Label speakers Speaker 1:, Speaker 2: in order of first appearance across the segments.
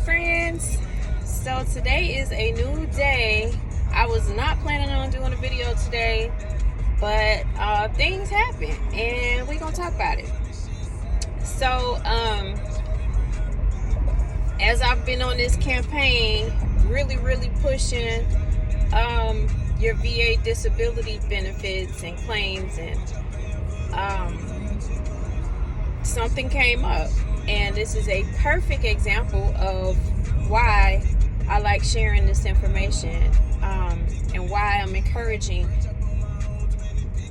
Speaker 1: friends. So today is a new day. I was not planning on doing a video today, but things happen and we're gonna talk about it. So as I've been on this campaign really pushing your VA disability benefits and claims, and something came up, and this is a perfect example of why I like sharing this information, and why I'm encouraging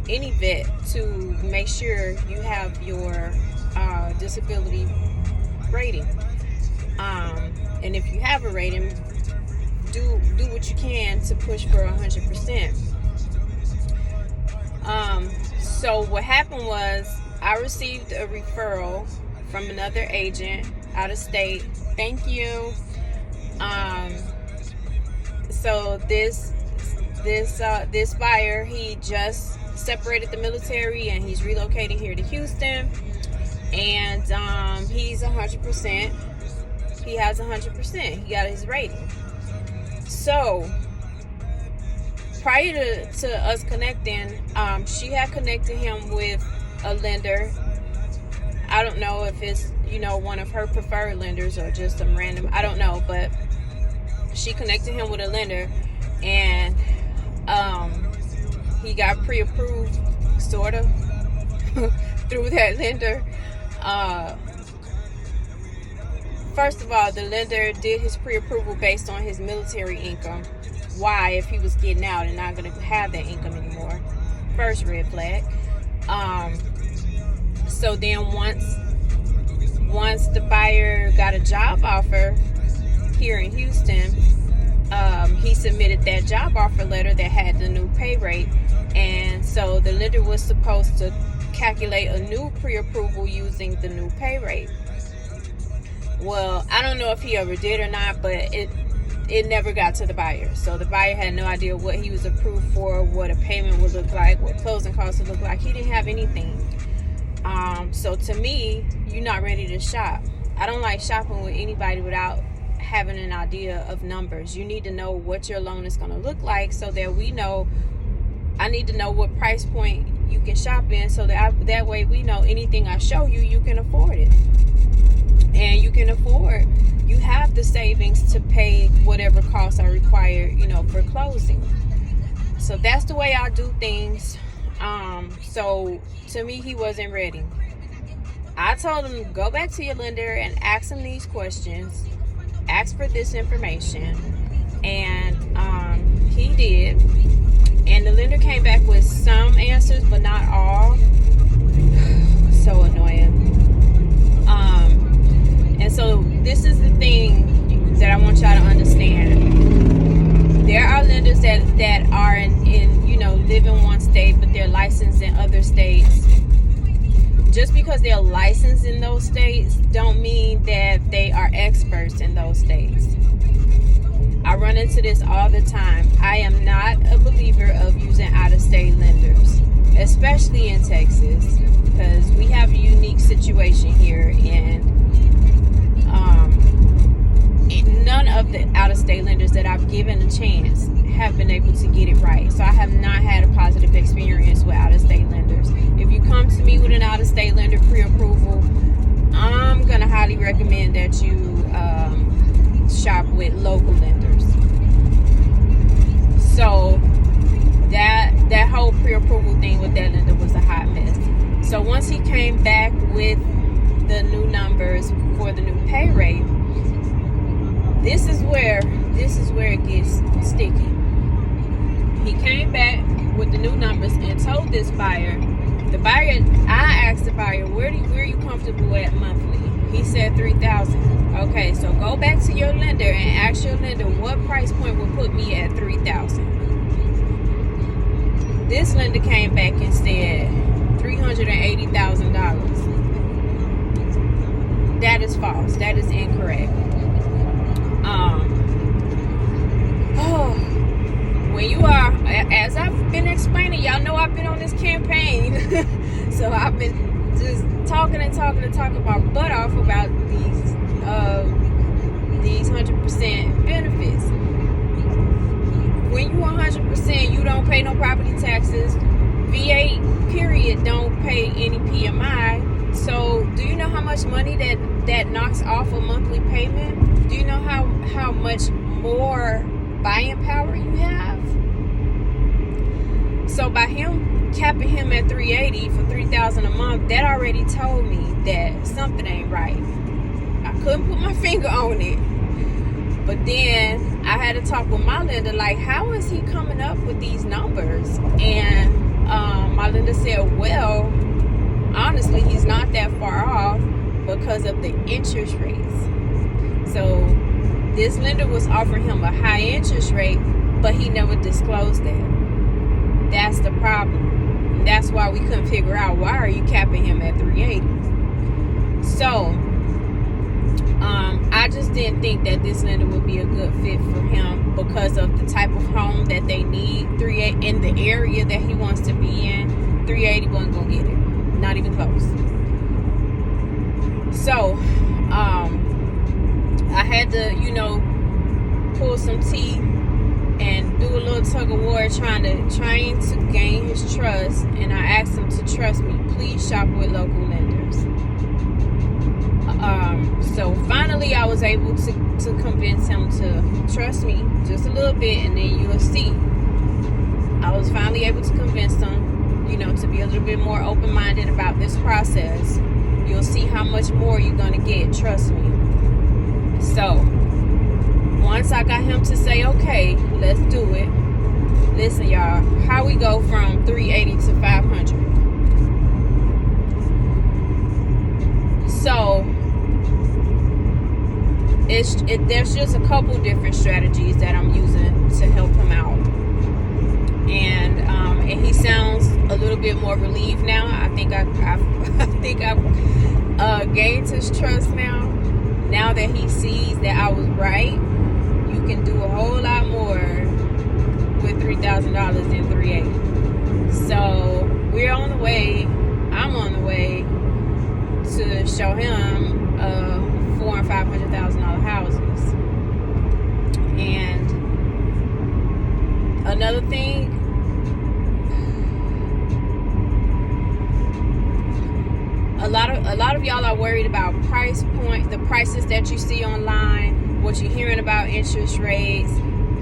Speaker 1: any vet to make sure you have your disability rating, and if you have a rating, do what you can to push for 100%. So what happened was I received a referral from another agent out of state. Thank you. So this buyer, he just separated the military and he's relocating here to Houston, and he's 100%. He has 100%. He got his rating. So prior to us connecting, she had connected him with a lender. I don't know if it's, one of her preferred lenders or just some random, I don't know, but she connected him with a lender, and he got pre-approved, sort of, through that lender. First of all, the lender did his pre-approval based on his military income. Why, if he was getting out and not going to have that income anymore? First red flag. So then once the buyer got a job offer here in Houston, he submitted that job offer letter that had the new pay rate, and so the lender was supposed to calculate a new pre-approval using the new pay rate. Well, I don't know if he ever did or not, but it never got to the buyer. So the buyer had no idea what he was approved for, what a payment would look like, what closing costs would look like. He didn't have anything. So to me, you're not ready to shop. I don't like shopping with anybody without having an idea of numbers. You need to know what your loan is going to look like, so that we know. I need to know what price point you can shop in, so that way we know anything I show you, you can afford it. And you have the savings to pay whatever costs are required, for closing. So that's the way I do things. So to me, he wasn't ready. I told him, go back to your lender and ask him these questions, ask for this information, and he did. And the lender came back with some answers, but not all. So annoying. And so this is the thing that I want y'all to understand. There are lenders that are in live in one state, but they're licensed in other states. Just because they're licensed in those states don't mean that they are experts in those states. I run into this all the time. I am not a believer of using out-of-state lenders, especially in Texas, because we have a unique situation here, and none of the out-of-state lenders that I've given a chance have been able to get it right. So I have not had a positive experience with out-of-state lenders. If you come to me with an out-of-state lender pre-approval, I'm going to highly recommend that you shop with local lenders. So that whole pre-approval thing with that lender was a hot mess. So once he came back with the new numbers for the new pay rate, this is where it gets sticky. He came back with the new numbers and told this buyer. I asked the buyer, where are you comfortable at monthly? He said $3,000. Okay, so go back to your lender and ask your lender what price point will put me at $3,000. This lender came back and said $380,000. That is false. That is incorrect. When you are, as I've been explaining, y'all know I've been on this campaign, so I've been just talking about butt off about these benefits. When you 100%, you don't pay no property taxes. VA period don't pay any PMI. So do you know how much money that knocks off a monthly payment? Do you know how much more buying power you have? So by him capping him at 380 for $3,000 a month, that already told me that something ain't right. I couldn't put my finger on it. But then I had to talk with my lender, like, how is he coming up with these numbers? And my lender said, well, honestly, he's not that far off because of the interest rates. So this lender was offering him a high interest rate, but he never disclosed that. That's the problem. That's why we couldn't figure out, why are you capping him at 380? So I just didn't think that this lender would be a good fit for him because of the type of home that they need. 380 in the area that he wants to be in, 380 wasn't gonna get it. Not even close. So I had to, pull some teeth and do a little tug of war trying to gain his trust. And I asked him to trust me. Please shop with local lenders. So finally I was able to convince him to trust me just a little bit, and then you'll see. I was finally able to convince him, to be a little bit more open-minded about this process. You'll see how much more you're going to get, trust me. So once I got him to say, okay, let's do it. Listen, y'all, how we go from 380 to 500. So there's just a couple different strategies that I'm using to help him out. And he sounds a little bit more relieved now. I think I've gained his trust now. Now that he sees that I was right, you can do a whole lot more with $3,000 than 380. So we're on the way. I'm on the way to show him $400,000 and $500,000 houses. And another thing, a lot of y'all are worried about price point, the prices that you see online, what you're hearing about interest rates.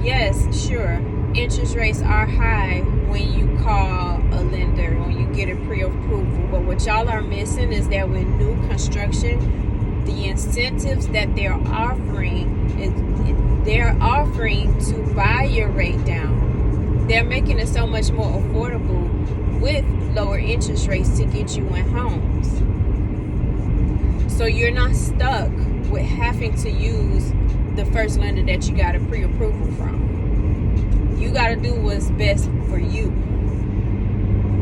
Speaker 1: Yes, sure, interest rates are high when you call a lender, when you get a pre-approval. But what y'all are missing is that with new construction, the incentives that they're offering to buy your rate down. They're making it so much more affordable with lower interest rates to get you in homes. So you're not stuck with having to use the first lender that you got a pre-approval from. You got to do what's best for you.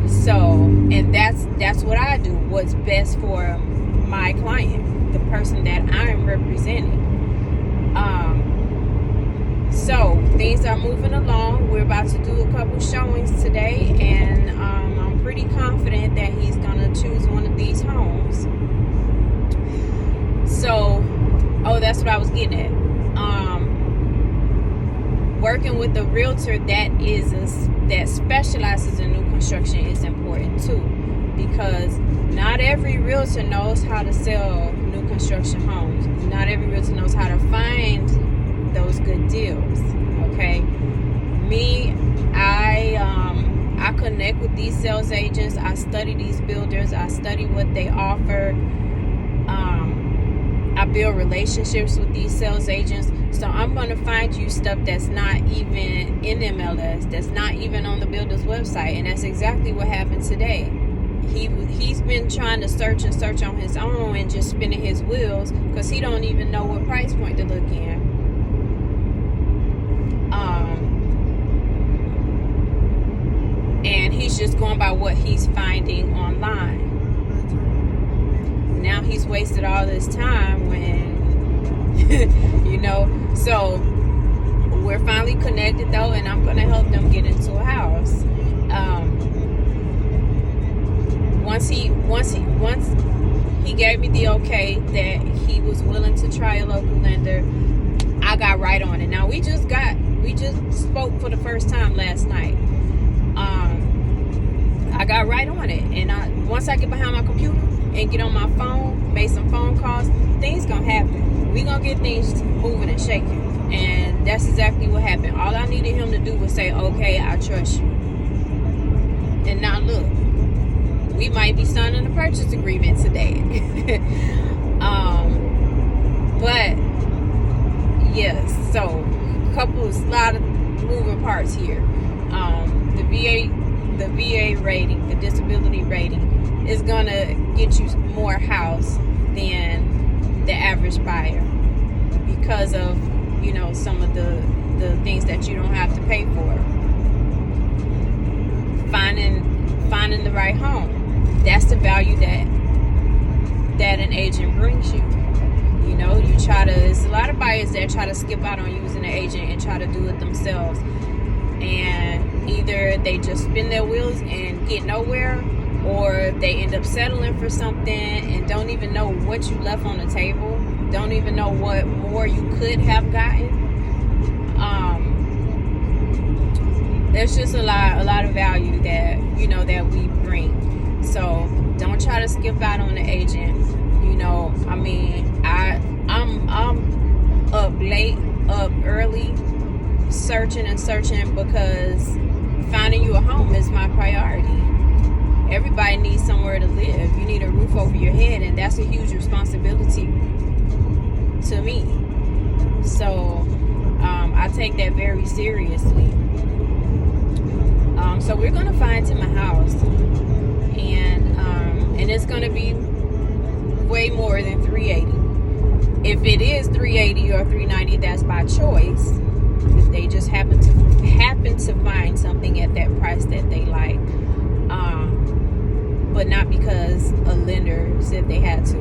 Speaker 1: So, and that's what I do. What's best for my client, the person that I'm representing. So things are moving along. We're about to do a couple showings today, and I'm pretty confident that he's gonna choose one of these homes. So, that's what I was getting at. Working with a realtor that specializes in new construction is important too, because not every realtor knows how to sell new construction homes. Not every realtor knows how to find those good deals. Okay, me, I connect with these sales agents. I study these builders. I study what they offer. I build relationships with these sales agents. So I'm going to find you stuff that's not even in MLS, that's not even on the builder's website. And that's exactly what happened today. He's been trying to search on his own and just spinning his wheels because he don't even know what price point to look in. And he's just going by what he's finding online. Now he's wasted all this time when, so we're finally connected though, and I'm going to help them get into a house. Once he gave me the okay that he was willing to try a local lender, I got right on it. Now we just spoke for the first time last night. I got right on it, and once I get behind my computer and get on my phone, make some phone calls, things gonna happen. We gonna get things moving and shaking, and that's exactly what happened. All I needed him to do was say, "Okay, I trust you." And now look, we might be signing a purchase agreement today. But yes, so a lot of moving parts here. The VA rating, the disability rating, is gonna get you more house than the average buyer because of, you know, some of the things that you don't have to pay for. Finding the right home, that's the value that an agent brings you. You know, there's a lot of buyers that try to skip out on using an agent and try to do it themselves. And either they just spin their wheels and get nowhere, or they end up settling for something and don't even know what you left on the table, don't even know what more you could have gotten. There's just a lot of value that, you know, that we bring. So don't try to skip out on the agent. You know, I mean, I'm up late, up early, searching because finding you a home is my priority. Everybody needs somewhere to live. You need a roof over your head, and that's a huge responsibility to me. So I take that very seriously. So we're gonna find him a house, and it's gonna be way more than $380. If it is $380 or $390, that's by choice. If they just happen to find something at that price that they like, but not because a lender said they had to.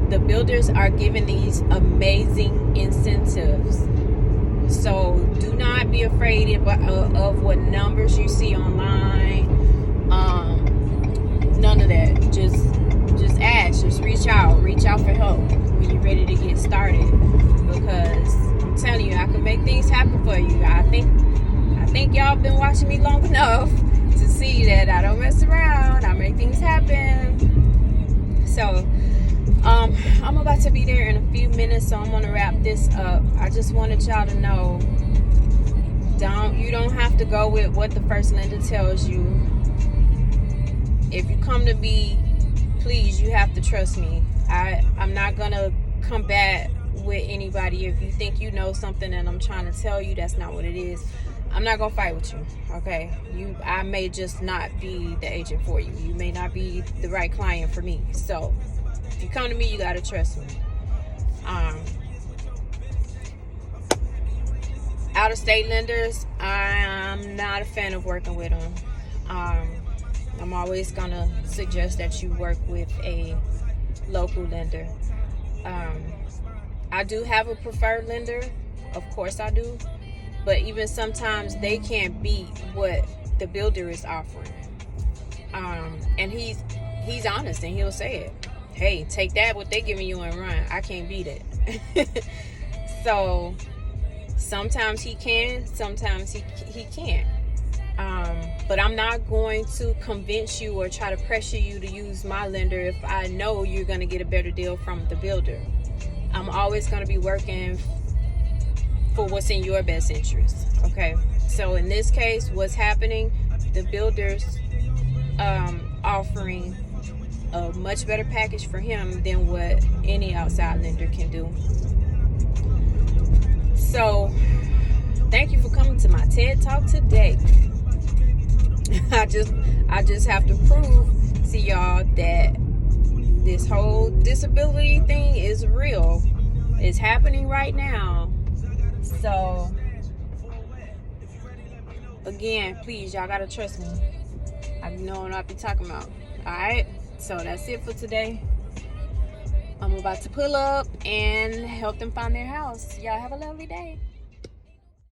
Speaker 1: The builders are giving these amazing incentives, so do not be afraid of what numbers you see online. None of that. Just ask. Just reach out for help when you're ready to get started, because I'm telling you, I can make things happen for you. I think y'all been watching me long enough to see that I don't mess around. I make things happen. So I'm about to be there in a few minutes, so I'm gonna wrap this up. I just wanted y'all to know, you don't have to go with what the first lender tells you. If you come to me, please, you have to trust me. I'm not gonna combat with anybody. If you think you know something and I'm trying to tell you that's not what it is, I'm not gonna fight with you. Okay, I may just not be the agent for you. You may not be the right client for me. So if you come to me, you gotta trust me. Out of state lenders, I'm not a fan of working with them. I'm always gonna suggest that you work with a local lender. I do have a preferred lender, of course I do, but even sometimes they can't beat what the builder is offering. And he's honest, and he'll say it. Hey, take that, what they're giving you, and run. I can't beat it. So sometimes he can, sometimes he can't. But I'm not going to convince you or try to pressure you to use my lender if I know you're going to get a better deal from the builder. I'm always going to be working for what's in your best interest. Okay, so in this case, what's happening, the builder's offering a much better package for him than what any outside lender can do. So thank you for coming to my TED Talk today. I just have to prove to y'all that this whole disability thing is real. It's happening right now. So again, please, y'all gotta trust me. I know what I be talking about. Alright, so that's it for today. I'm about to pull up and help them find their house. Y'all have a lovely day.